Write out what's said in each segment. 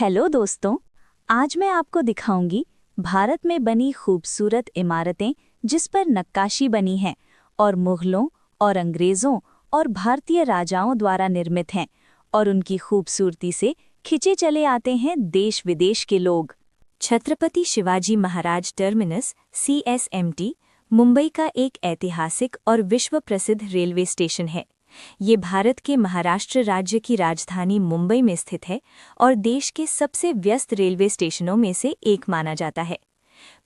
Hello दोस्तों, आज मैं आपको दिखाऊंगी भारत में बनी खूबसूरत इमारतें जिस पर नक्काशी बनी है और मुगलों और अंग्रेज़ों और भारतीय राजाओं द्वारा निर्मित हैं और उनकी खूबसूरती से खिंचे चले आते हैं देश विदेश के लोग। छत्रपति शिवाजी महाराज टर्मिनस CSMT मुंबई का एक ऐतिहासिक और विश्व प्रसिद्ध रेलवे स्टेशन है। ये भारत के महाराष्ट्र राज्य की राजधानी मुंबई में स्थित है और देश के सबसे व्यस्त रेलवे स्टेशनों में से एक माना जाता है।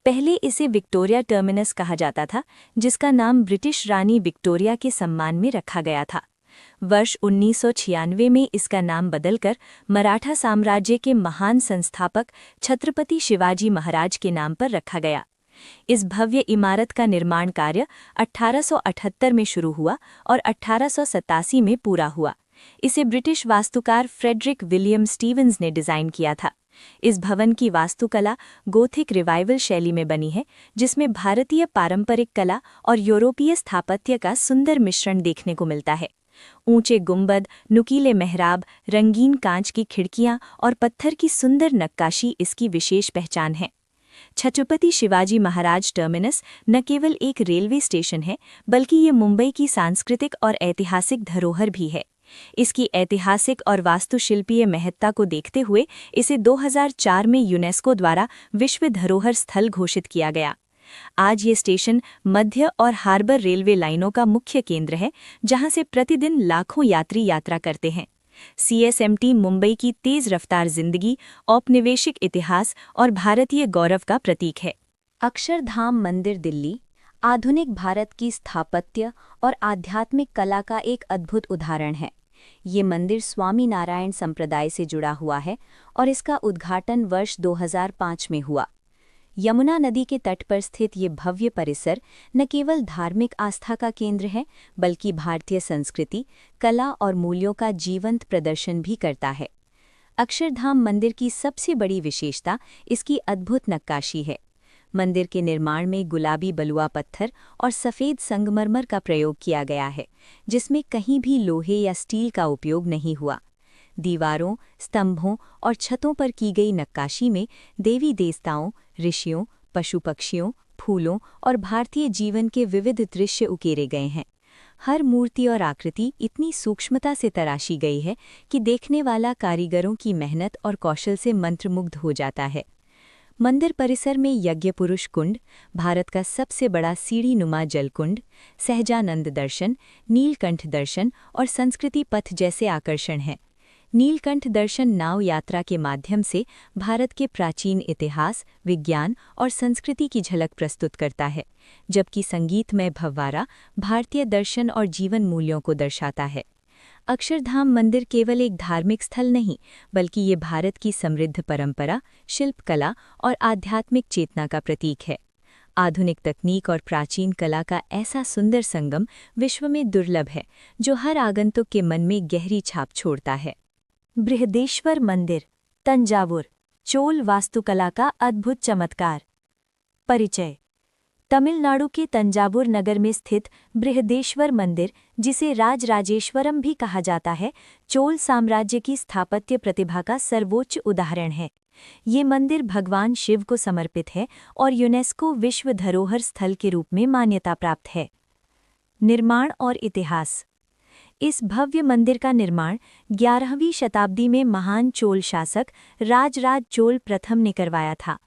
पहले इसे विक्टोरिया टर्मिनस कहा जाता था, जिसका नाम ब्रिटिश रानी विक्टोरिया के सम्मान में रखा गया था। वर्ष 1996 में इसका नाम बदलकर मराठा साम्राज्य के महान संस्थापक छत्रपति शिवाजी महाराज के नाम पर रखा गया। इस भव्य इमारत का निर्माण कार्य 1878 में शुरू हुआ और 1887 में पूरा हुआ। इसे ब्रिटिश वास्तुकार फ्रेडरिक विलियम स्टीवंस ने डिज़ाइन किया था। इस भवन की वास्तुकला गोथिक रिवाइवल शैली में बनी है, जिसमें भारतीय पारंपरिक कला और यूरोपीय स्थापत्य का सुंदर मिश्रण देखने को मिलता है। ऊंचे गुंबद, नुकीले मेहराब, रंगीन कांच की खिड़कियां और पत्थर की सुंदर नक्काशी इसकी विशेष पहचान है। छत्रपति शिवाजी महाराज टर्मिनस न केवल एक रेलवे स्टेशन है, बल्कि ये मुंबई की सांस्कृतिक और ऐतिहासिक धरोहर भी है। इसकी ऐतिहासिक और वास्तुशिल्पीय महत्ता को देखते हुए इसे 2004 में यूनेस्को द्वारा विश्व धरोहर स्थल घोषित किया गया। आज ये स्टेशन मध्य और हार्बर रेलवे लाइनों का मुख्य केंद्र है, जहां से प्रतिदिन लाखों यात्री यात्रा करते हैं। CSMT मुंबई की तेज रफ्तार जिंदगी, औपनिवेशिक इतिहास और भारतीय गौरव का प्रतीक है। अक्षरधाम मंदिर दिल्ली आधुनिक भारत की स्थापत्य और आध्यात्मिक कला का एक अद्भुत उदाहरण है। ये मंदिर स्वामी नारायण संप्रदाय से जुड़ा हुआ है और इसका उद्घाटन वर्ष 2005 में हुआ। यमुना नदी के तट पर स्थित ये भव्य परिसर न केवल धार्मिक आस्था का केंद्र है, बल्कि भारतीय संस्कृति, कला और मूल्यों का जीवंत प्रदर्शन भी करता है। अक्षरधाम मंदिर की सबसे बड़ी विशेषता इसकी अद्भुत नक्काशी है। मंदिर के निर्माण में गुलाबी बलुआ पत्थर और सफ़ेद संगमरमर का प्रयोग किया गया है, जिसमें कहीं भी लोहे या स्टील का उपयोग नहीं हुआ। दीवारों, स्तंभों और छतों पर की गई नक्काशी में देवी देवताओं, ऋषियों, पशु पक्षियों, फूलों और भारतीय जीवन के विविध दृश्य उकेरे गए हैं। हर मूर्ति और आकृति इतनी सूक्ष्मता से तराशी गई है कि देखने वाला कारीगरों की मेहनत और कौशल से मंत्रमुग्ध हो जाता है। मंदिर परिसर में यज्ञ पुरुष कुंड, भारत का सबसे बड़ा सीढ़ी-नुमा जलकुंड, सहजानंद दर्शन, नीलकंठ दर्शन और संस्कृति पथ जैसे आकर्षण हैं। नीलकंठ दर्शन नाव यात्रा के माध्यम से भारत के प्राचीन इतिहास, विज्ञान और संस्कृति की झलक प्रस्तुत करता है, जबकि संगीतमय भव्वारा भारतीय दर्शन और जीवन मूल्यों को दर्शाता है। अक्षरधाम मंदिर केवल एक धार्मिक स्थल नहीं, बल्कि ये भारत की समृद्ध परंपरा, शिल्पकला और आध्यात्मिक चेतना का प्रतीक है। आधुनिक तकनीक और प्राचीन कला का ऐसा सुंदर संगम विश्व में दुर्लभ है, जो हर आगंतुक के मन में गहरी छाप छोड़ता है। बृहदेश्वर मंदिर, तंजावुर, चोल वास्तुकला का अद्भुत चमत्कार। परिचय। तमिलनाडु के तंजावुर नगर में स्थित बृहदेश्वर मंदिर, जिसे राजराजेश्वरम भी कहा जाता है, चोल साम्राज्य की स्थापत्य प्रतिभा का सर्वोच्च उदाहरण है। ये मंदिर भगवान शिव को समर्पित है और यूनेस्को विश्व धरोहर स्थल के रूप में मान्यता प्राप्त है। निर्माण और इतिहास। इस भव्य मंदिर का निर्माण 11वीं शताब्दी में महान चोल शासक राजराज चोल प्रथम ने करवाया था।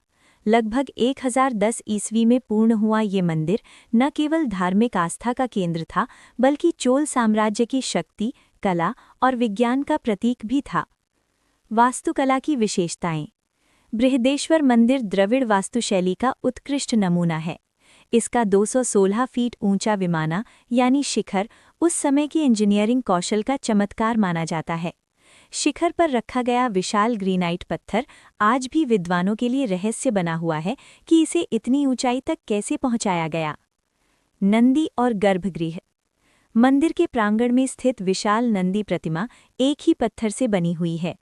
लगभग 1010 ईस्वी में पूर्ण हुआ ये मंदिर न केवल धार्मिक आस्था का केंद्र था, बल्कि चोल साम्राज्य की शक्ति, कला और विज्ञान का प्रतीक भी था। वास्तुकला की विशेषताएं। बृहदेश्वर मंदिर द्रविड़ वास्तुशैली का उत्कृष्ट नमूना है। इसका 216 फीट ऊंचा विमाना यानी शिखर उस समय की इंजीनियरिंग कौशल का चमत्कार माना जाता है। शिखर पर रखा गया विशाल ग्रेनाइट पत्थर आज भी विद्वानों के लिए रहस्य बना हुआ है कि इसे इतनी ऊंचाई तक कैसे पहुंचाया गया। नंदी और गर्भगृह। मंदिर के प्रांगण में स्थित विशाल नंदी प्रतिमा एक ही पत्थर से बनी हुई है।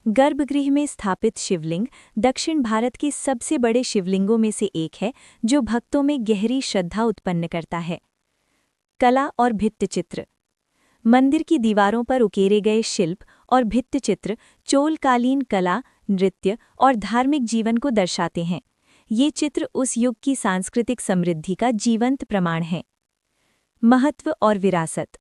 गर्भगृह में स्थापित शिवलिंग दक्षिण भारत के सबसे बड़े शिवलिंगों में से एक है, जो भक्तों में गहरी श्रद्धा उत्पन्न करता है। कला और भित्तिचित्र। मंदिर की दीवारों पर उकेरे गए शिल्प और भित्तिचित्र चोलकालीन कला, नृत्य और धार्मिक जीवन को दर्शाते हैं। ये चित्र उस युग की सांस्कृतिक समृद्धि का जीवंत प्रमाण हैं। महत्व और विरासत।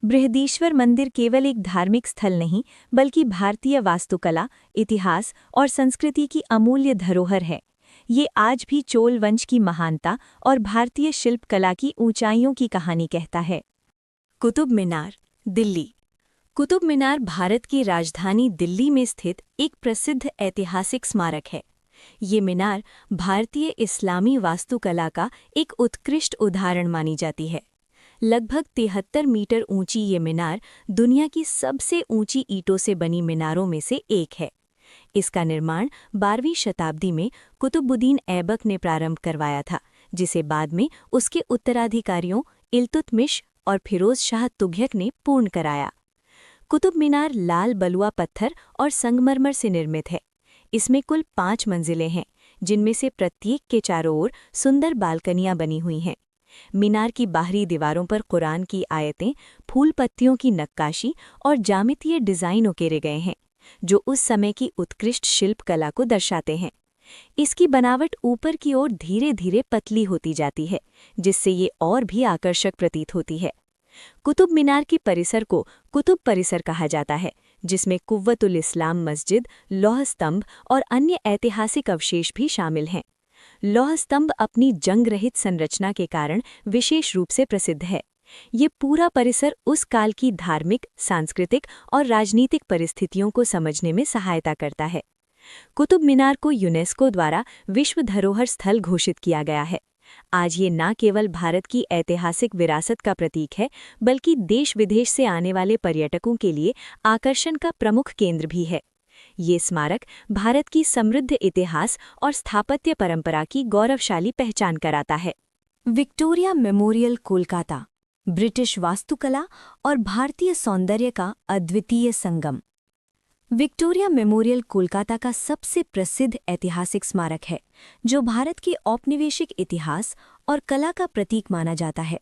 बृहदीश्वर मंदिर केवल एक धार्मिक स्थल नहीं, बल्कि भारतीय वास्तुकला, इतिहास और संस्कृति की अमूल्य धरोहर है। ये आज भी चोल वंश की महानता और भारतीय शिल्पकला की ऊंचाइयों की कहानी कहता है। कुतुब मीनार, दिल्ली। कुतुब मीनार भारत की राजधानी दिल्ली में स्थित एक प्रसिद्ध ऐतिहासिक स्मारक है। ये मीनार भारतीय इस्लामी वास्तुकला का एक उत्कृष्ट उदाहरण मानी जाती है। लगभग 73 मीटर ऊंची ये मीनार दुनिया की सबसे ऊंची ईंटों से बनी मीनारों में से एक है। इसका निर्माण 12वीं शताब्दी में कुतुबुद्दीन ऐबक ने प्रारंभ करवाया था, जिसे बाद में उसके उत्तराधिकारियों इल्तुतमिश और फिरोज शाह तुगलक ने पूर्ण कराया। कुतुब मीनार लाल बलुआ पत्थर और संगमरमर से निर्मित है। इसमें कुल 5 मंजिलें हैं, जिनमें से प्रत्येक के चारों ओर सुंदर बालकनियां बनी हुई हैं। मीनार की बाहरी दीवारों पर कुरान की आयतें, फूल पत्तियों की नक्काशी और ज्यामितीय डिज़ाइन उकेरे गए हैं, जो उस समय की उत्कृष्ट शिल्पकला को दर्शाते हैं। इसकी बनावट ऊपर की ओर धीरे धीरे पतली होती जाती है, जिससे ये और भी आकर्षक प्रतीत होती है। कुतुब मीनार की परिसर को कुतुब परिसर कहा जाता है, जिसमें कुव्वतुल इस्लाम मस्जिद, लौह स्तंभ और अन्य ऐतिहासिक अवशेष भी शामिल हैं। लौह स्तंभ अपनी जंग रहित संरचना के कारण विशेष रूप से प्रसिद्ध है। ये पूरा परिसर उस काल की धार्मिक, सांस्कृतिक और राजनीतिक परिस्थितियों को समझने में सहायता करता है। कुतुब मीनार को यूनेस्को द्वारा विश्व धरोहर स्थल घोषित किया गया है। आज ये न केवल भारत की ऐतिहासिक विरासत का प्रतीक है, बल्कि देश विदेश से आने वाले पर्यटकों के लिए आकर्षण का प्रमुख केंद्र भी है। ये स्मारक भारत की समृद्ध इतिहास और स्थापत्य परंपरा की गौरवशाली पहचान कराता है। Victoria memorial, Kolkata. ब्रिटिश वास्तुकला और भारतीय सौंदर्य का अद्वितीय संगम। विक्टोरिया मेमोरियल कोलकाता का सबसे प्रसिद्ध ऐतिहासिक स्मारक है, जो भारत के औपनिवेशिक इतिहास और कला का प्रतीक माना जाता है।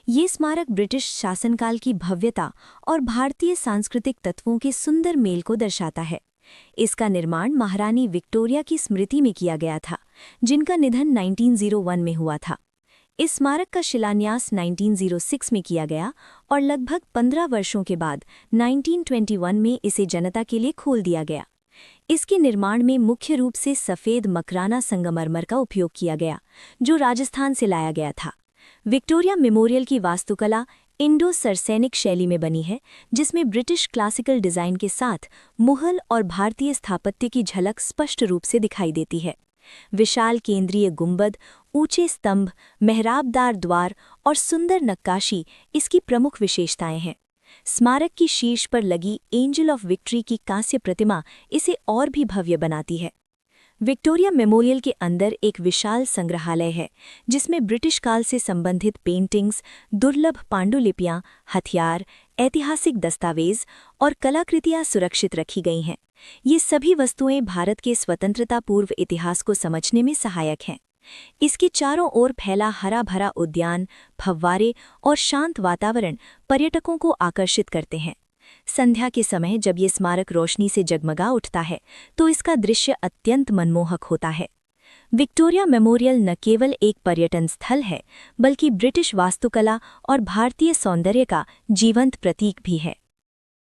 ये स्मारक ब्रिटिश शासनकाल की भव्यता और भारतीय सांस्कृतिक तत्वों के सुंदर मेल को दर्शाता है। इसका निर्माण महारानी विक्टोरिया की स्मृति में किया गया था, जिनका निधन 1901 में हुआ था। इस स्मारक का शिलान्यास 1906 में किया गया और लगभग 15 वर्षों के बाद 1921 में इसे जनता के लिए खोल दिया गया। इसके निर्माण में मुख्य रूप से सफ़ेद मकराना संगमरमर का उपयोग किया गया, जो राजस्थान से लाया गया था। विक्टोरिया मेमोरियल की वास्तुकला इंडो सरसैनिक शैली में बनी है, जिसमें ब्रिटिश क्लासिकल डिज़ाइन के साथ मुगल और भारतीय स्थापत्य की झलक स्पष्ट रूप से दिखाई देती है। विशाल केंद्रीय गुंबद, ऊंचे स्तंभ, मेहराबदार द्वार और सुंदर नक्काशी इसकी प्रमुख विशेषताएं हैं। स्मारक की शीर्ष पर लगी एंजल ऑफ विक्ट्री की कांस्य प्रतिमा इसे और भी भव्य बनाती है। विक्टोरिया मेमोरियल के अंदर एक विशाल संग्रहालय है, जिसमें ब्रिटिश काल से संबंधित पेंटिंग्स, दुर्लभ पांडुलिपियां, हथियार, ऐतिहासिक दस्तावेज और कलाकृतियां सुरक्षित रखी गई हैं। ये सभी वस्तुएं भारत के स्वतंत्रता पूर्व इतिहास को समझने में सहायक हैं। इसके चारों ओर फैला हरा भरा उद्यान, फव्वारे और शांत वातावरण पर्यटकों को आकर्षित करते हैं। संध्या के समय जब ये स्मारक रोशनी से जगमगा उठता है, तो इसका दृश्य अत्यंत मनमोहक होता है। विक्टोरिया मेमोरियल न केवल एक पर्यटन स्थल है, बल्कि ब्रिटिश वास्तुकला और भारतीय सौंदर्य का जीवंत प्रतीक भी है।